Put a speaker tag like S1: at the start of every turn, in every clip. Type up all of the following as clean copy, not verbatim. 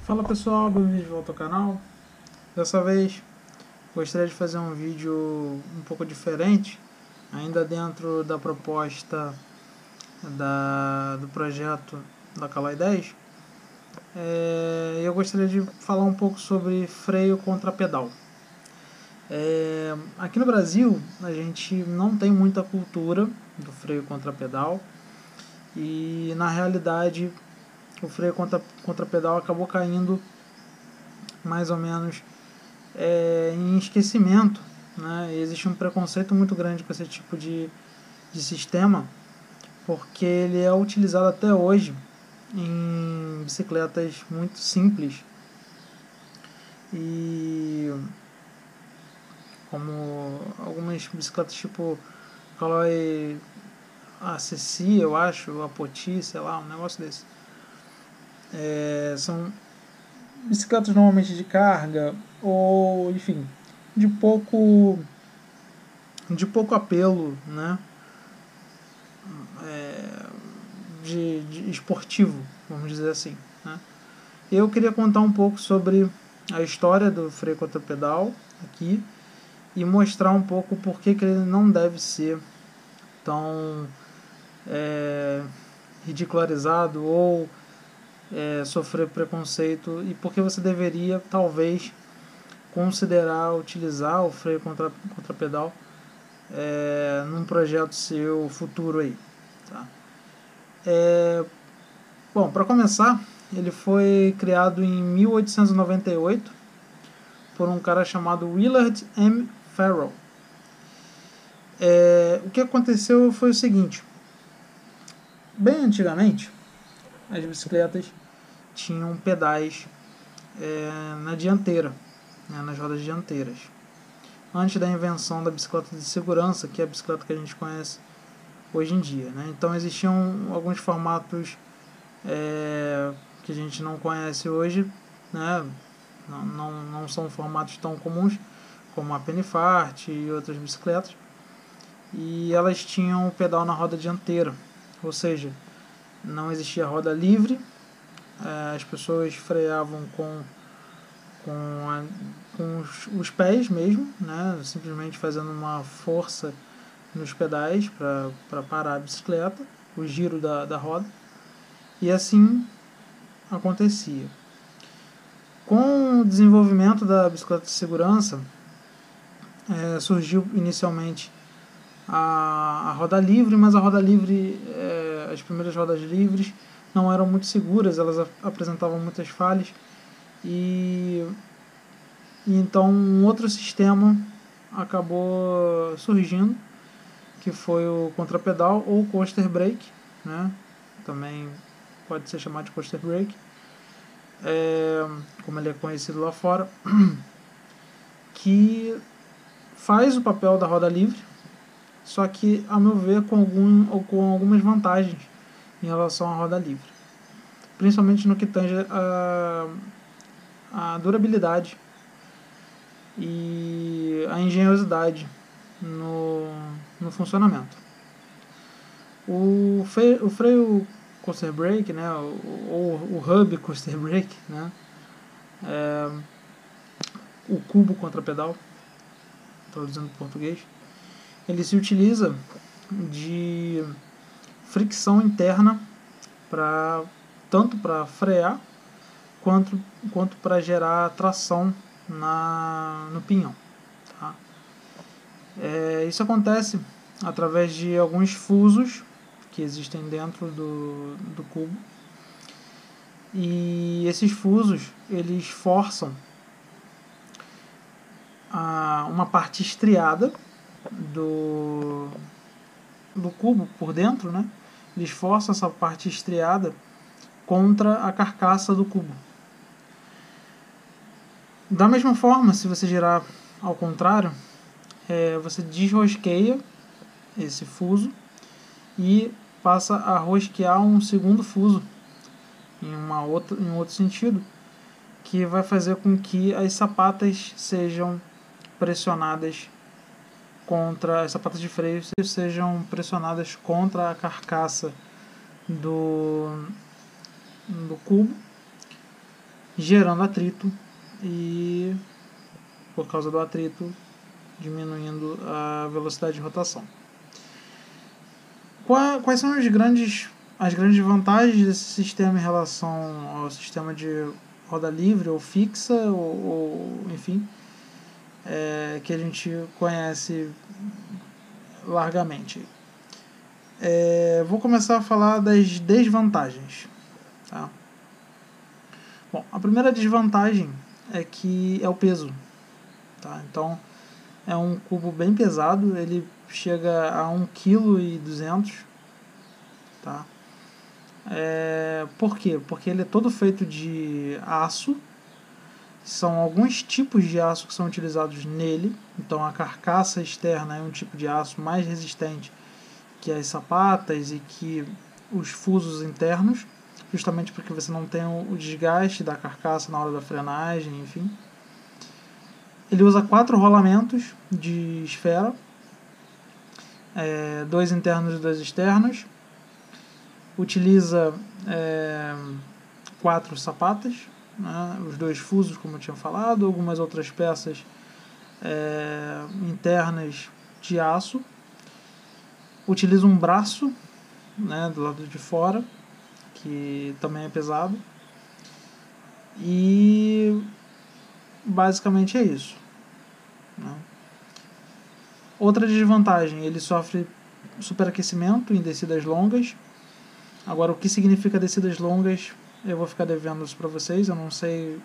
S1: Fala pessoal, bem-vindos de volta ao canal. Dessa vez gostaria de fazer um vídeo um pouco diferente, ainda dentro da proposta do projeto da Caloi 10. Eu gostaria de falar um pouco sobre freio contra pedal. Aqui no Brasil a gente não tem muita cultura do freio contra pedal e na realidade o freio contra pedal acabou caindo mais ou menos em esquecimento, né? Existe um preconceito muito grande com esse tipo de sistema, porque ele é utilizado até hoje em bicicletas muito simples e como algumas bicicletas tipo Caloi ACC, eu acho, a Poti, sei lá, um negócio desse. São bicicletas normalmente de carga ou, enfim, de pouco apelo, né? De esportivo, vamos dizer assim, né? Eu queria contar um pouco sobre a história do freio contra pedal aqui e mostrar um pouco por que ele não deve ser tão ridicularizado ou sofrer preconceito e por que você deveria talvez considerar utilizar o freio contra pedal num projeto seu futuro aí, tá? Bom, para começar, ele foi criado em 1898 por um cara chamado Willard M. Farrell. O que aconteceu foi o seguinte: bem antigamente, as bicicletas tinham pedais na dianteira, né, nas rodas dianteiras. Antes da invenção da bicicleta de segurança, que é a bicicleta que a gente conhece hoje em dia, né? Então existiam alguns formatos que a gente não conhece hoje, né? Não são formatos tão comuns como a Pennyfart e outras bicicletas, e elas tinham o pedal na roda dianteira, ou seja, não existia roda livre, as pessoas freavam com os pés mesmo, né? Simplesmente fazendo uma força nos pedais para parar a bicicleta, o giro da roda, e assim acontecia. Com o desenvolvimento da bicicleta de segurança, surgiu inicialmente a roda livre, mas a roda livre, as primeiras rodas livres não eram muito seguras, elas apresentavam muitas falhas e então um outro sistema acabou surgindo, que foi o contrapedal ou coaster brake, né? Também pode ser chamado de coaster brake, como ele é conhecido lá fora, que faz o papel da roda livre, só que, a meu ver, com algumas vantagens em relação à roda livre, principalmente no que tange a durabilidade e a engenhosidade no funcionamento. O freio coaster brake, né, ou o hub coaster brake, né, o cubo contrapedal, traduzindo para português, ele se utiliza de fricção interna tanto para frear quanto para gerar tração no pinhão, tá? Isso acontece através de alguns fusos que existem dentro do cubo, e esses fusos eles forçam uma parte estriada do cubo por dentro, né? Eles forçam essa parte estriada contra a carcaça do cubo. Da mesma forma, se você girar ao contrário, você desrosqueia esse fuso e passa a rosquear um segundo fuso em um outro sentido, que vai fazer com que as sapatas sejam pressionadas as sapatas de freio sejam pressionadas contra a carcaça do cubo, gerando atrito e, por causa do atrito, diminuindo a velocidade de rotação. Quais são as grandes vantagens desse sistema em relação ao sistema de roda livre ou fixa, ou enfim, que a gente conhece largamente? Vou começar a falar das desvantagens. Tá? Bom, a primeira desvantagem é que é o peso. Tá? Então, é um cubo bem pesado, ele chega a 1,2 kg. Tá? Por quê? Porque ele é todo feito de aço. São alguns tipos de aço que são utilizados nele. Então a carcaça externa é um tipo de aço mais resistente que as sapatas e que os fusos internos, justamente porque você não tem o desgaste da carcaça na hora da frenagem, enfim. Ele usa 4 rolamentos de esfera, 2 internos e 2 externos. Utiliza 4 sapatas, né, os 2 fusos, como eu tinha falado, algumas outras peças internas de aço. Utiliza um braço, né, do lado de fora, que também é pesado. E basicamente é isso. Né? Outra desvantagem, ele sofre superaquecimento em descidas longas. Agora, o que significa descidas longas, eu vou ficar devendo isso para vocês. Eu não sei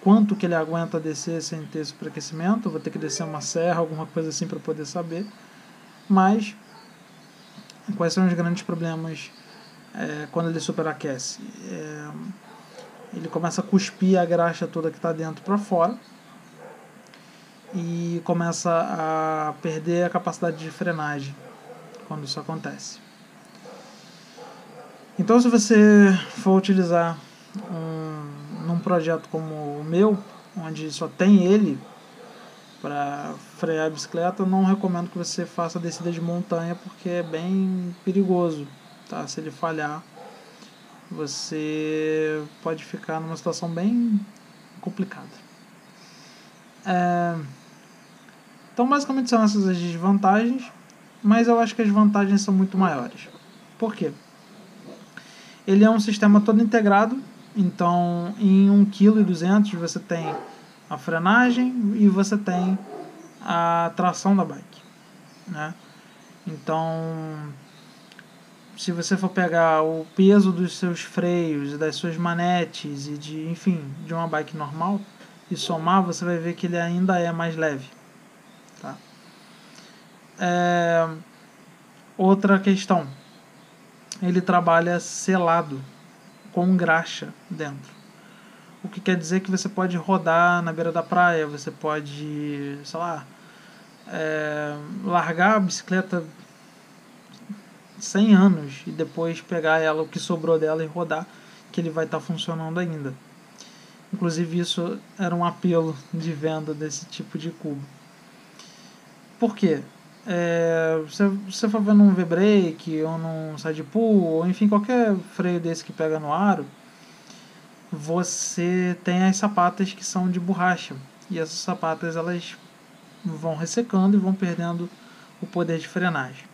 S1: quanto que ele aguenta descer sem ter superaquecimento. Eu vou ter que descer uma serra, alguma coisa assim para poder saber. Mas, quais são os grandes problemas quando ele superaquece? Ele começa a cuspir a graxa toda que está dentro para fora e começa a perder a capacidade de frenagem quando isso acontece. Então, se você for utilizar num projeto como o meu, onde só tem ele para frear a bicicleta, eu não recomendo que você faça descida de montanha, porque é bem perigoso. Tá? Se ele falhar, você pode ficar numa situação bem complicada. Então, basicamente são essas as desvantagens, mas eu acho que as vantagens são muito maiores. Por quê? Ele é um sistema todo integrado, então em 1,2 kg você tem a frenagem e você tem a tração da bike. Né? Então, se você for pegar o peso dos seus freios, das suas manetes e de uma bike normal e somar, você vai ver que ele ainda é mais leve. Tá? Outra questão, ele trabalha selado, com graxa dentro. O que quer dizer que você pode rodar na beira da praia, você pode, sei lá, largar a bicicleta 100 anos e depois pegar ela, o que sobrou dela, e rodar, que ele vai estar funcionando ainda. Inclusive, isso era um apelo de venda desse tipo de cubo. Por quê? Se você for vendo um V-brake ou num side pull, ou enfim, qualquer freio desse que pega no aro, você tem as sapatas que são de borracha. E essas sapatas, elas vão ressecando e vão perdendo o poder de frenagem.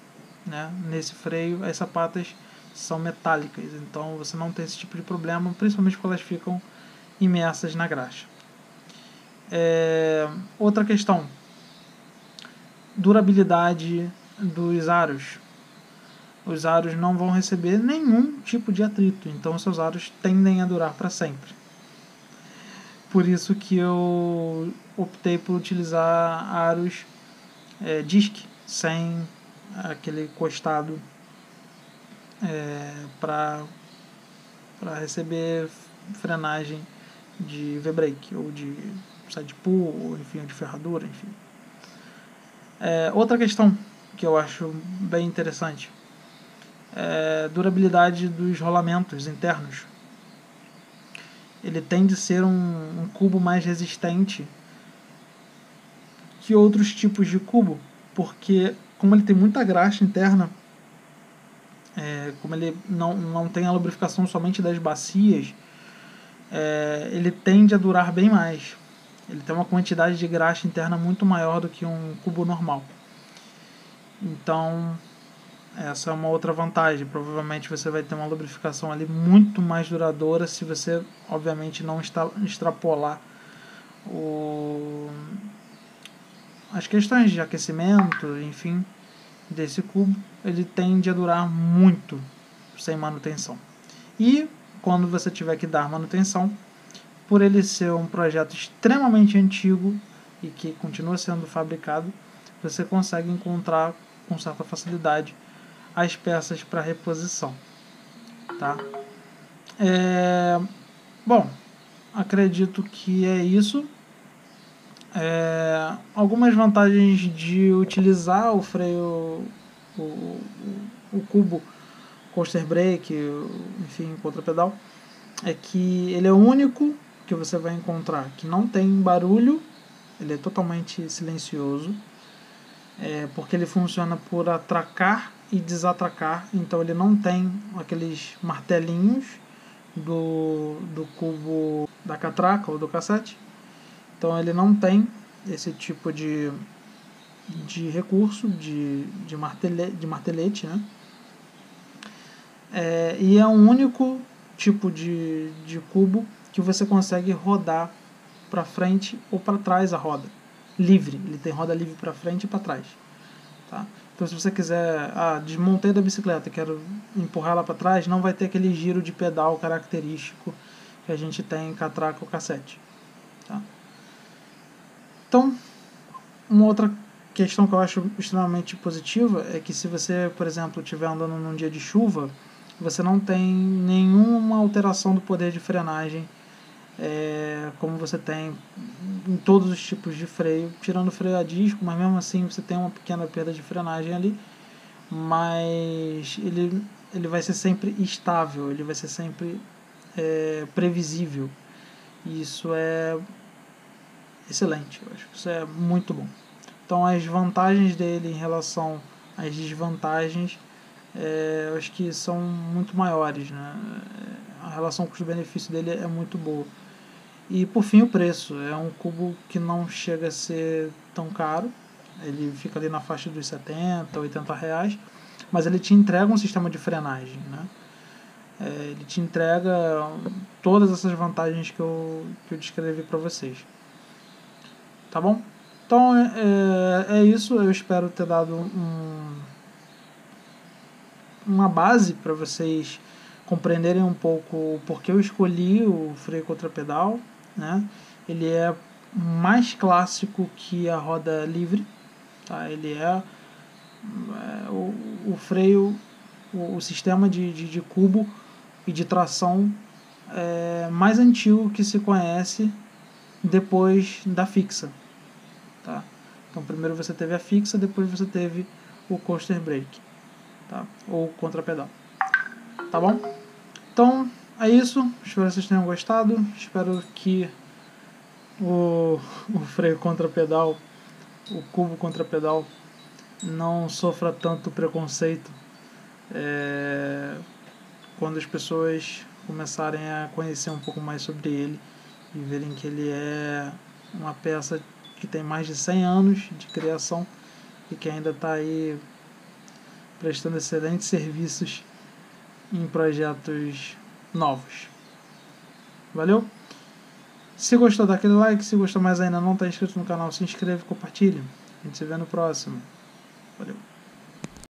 S1: Né? Nesse freio, as sapatas são metálicas, então você não tem esse tipo de problema, principalmente quando elas ficam imersas na graxa. Outra questão, durabilidade dos aros. Os aros não vão receber nenhum tipo de atrito, então seus aros tendem a durar para sempre. Por isso que eu optei por utilizar aros disc, sem aquele costado para receber frenagem de V-brake ou de side pull, ou enfim, de ferradura, enfim. Outra questão que eu acho bem interessante é durabilidade dos rolamentos internos. Ele tende a ser um cubo mais resistente que outros tipos de cubo, porque como ele tem muita graxa interna, como ele não tem a lubrificação somente das bacias, ele tende a durar bem mais. Ele tem uma quantidade de graxa interna muito maior do que um cubo normal. Então, essa é uma outra vantagem. Provavelmente você vai ter uma lubrificação ali muito mais duradoura se você, obviamente, não extrapolar as questões de aquecimento, enfim, desse cubo. Ele tende a durar muito sem manutenção. E quando você tiver que dar manutenção, por ele ser um projeto extremamente antigo e que continua sendo fabricado, você consegue encontrar com certa facilidade as peças para reposição, tá? Bom, acredito que é isso. Algumas vantagens de utilizar o freio, o cubo coaster brake, enfim, contrapedal, é que ele é o único que você vai encontrar que não tem barulho, ele é totalmente silencioso, porque ele funciona por atracar e desatracar, então ele não tem aqueles martelinhos do cubo da catraca ou do cassete, então ele não tem esse tipo de recurso de martelete, né? E é um único tipo de cubo que você consegue rodar para frente ou para trás a roda livre. Ele tem roda livre para frente e para trás, tá? Então se você quiser, desmontei da bicicleta, quero empurrar ela para trás, não vai ter aquele giro de pedal característico que a gente tem em catraca ou cassete, tá? Então, uma outra questão que eu acho extremamente positiva é que se você, por exemplo, estiver andando num dia de chuva, você não tem nenhuma alteração do poder de frenagem, como você tem em todos os tipos de freio, tirando o freio a disco, mas mesmo assim você tem uma pequena perda de frenagem ali, mas ele vai ser sempre estável, ele vai ser sempre previsível, e isso é excelente, eu acho que isso é muito bom. Então as vantagens dele em relação às desvantagens, eu acho que são muito maiores, né? A relação custo-benefício dele é muito boa. E por fim o preço, é um cubo que não chega a ser tão caro, ele fica ali na faixa dos 70, 80 reais, mas ele te entrega um sistema de frenagem, né? Ele te entrega todas essas vantagens que eu descrevi para vocês, tá bom? Então é isso, eu espero ter dado uma base para vocês compreenderem um pouco o porquê eu escolhi o freio contrapedal, né? Ele é mais clássico que a roda livre, tá? Ele o freio, o sistema de cubo e de tração mais antigo que se conhece depois da fixa, tá? Então primeiro você teve a fixa, depois você teve o coaster brake, tá? Ou contrapedal, tá bom? Então é isso, espero que vocês tenham gostado, espero que o freio contrapedal, o cubo contrapedal, não sofra tanto preconceito quando as pessoas começarem a conhecer um pouco mais sobre ele e verem que ele é uma peça que tem mais de 100 anos de criação e que ainda está aí prestando excelentes serviços em projetos novos. Valeu? Se gostou, dá aquele like. Se gostou mais ainda, não está inscrito no canal, se inscreve e compartilha. A gente se vê no próximo. Valeu.